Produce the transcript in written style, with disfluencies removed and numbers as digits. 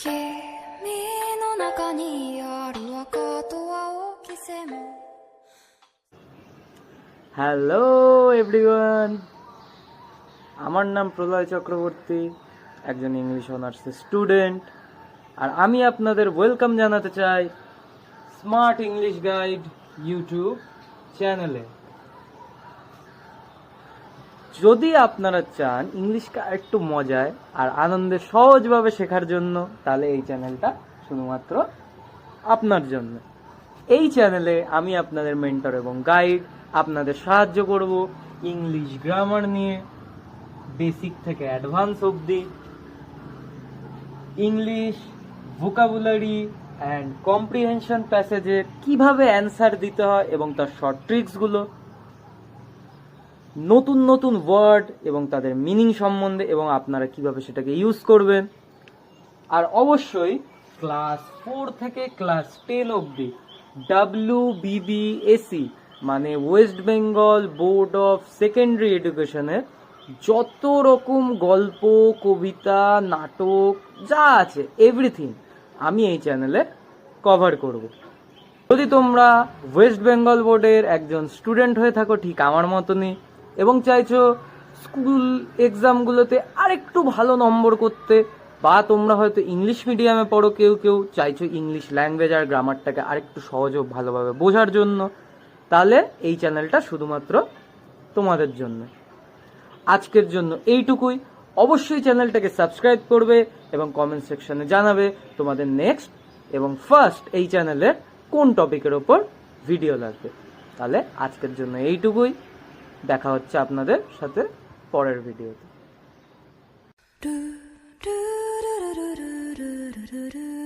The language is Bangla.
君の中にある赤と青き線もহ্যালো এভরিওয়ান, আমার নাম প্রলয় চক্রবর্তী, একজন ইংলিশ অনার্সের স্টুডেন্ট। আর আমি আপনাদের ওয়েলকাম জানাতে চাই স্মার্ট ইংলিশ গাইড ইউটিউব চ্যানেলে। যদি আপনারা চান ইংলিশকে একটু মজায় আর আনন্দে সহজভাবে শেখার জন্য, তাহলে এই চ্যানেলটা শুধুমাত্র আপনার জন্য। এই চ্যানেলে আমি আপনাদের মেন্টর এবং গাইড, আপনাদের সাহায্য করব ইংলিশ গ্রামার নিয়ে, বেসিক থেকে অ্যাডভান্স অবধি, ইংলিশ ভোকাবুলারি অ্যান্ড কম্প্রিহেনশন প্যাসেজে কিভাবে অ্যান্সার দিতে হয় এবং তার শর্ট ট্রিক্সগুলো, নতুন নতুন ওয়ার্ড এবং তাদের মিনিং সম্বন্ধে এবং আপনারা কিভাবে সেটাকে ইউজ করবেন। আর অবশ্যই ক্লাস 4 থেকে ক্লাস 10 অবধি WBBSE মানে West Bengal board of secondary এডুকেশনের যত রকম গল্প, কবিতা, নাটক যা আছে এভরিথিং আমি এই চ্যানেলে কভার করব। যদি তোমরা ওয়েস্ট বেঙ্গল বোর্ডের একজন স্টুডেন্ট হয়ে থাকো ঠিক আমার মতনই এবং চাইছো স্কুল এক্সামগুলোতে আরেকটু ভালো নম্বর করতে, বা তোমরা হয়তো ইংলিশ মিডিয়ামে পড়ো, কেউ কেউ চাইছো ইংলিশ ল্যাঙ্গুয়েজ আর গ্রামারটাকে আরেকটু সহজ ও ভালোভাবে বোঝার জন্য, তাহলে এই চ্যানেলটা শুধুমাত্র তোমাদের জন্য। আজকের জন্য এইটুকুই। অবশ্যই চ্যানেলটাকে সাবস্ক্রাইব করবে এবং কমেন্ট সেকশনে জানাবে তোমাদের নেক্সট এবং ফার্স্ট এই চ্যানেলের কোন টপিকের ওপর ভিডিও লাগবে। তাহলে আজকের জন্য এইটুকুই, দেখা হচ্ছে আপনাদের সাথে পরের ভিডিওতে। do do do do do do do do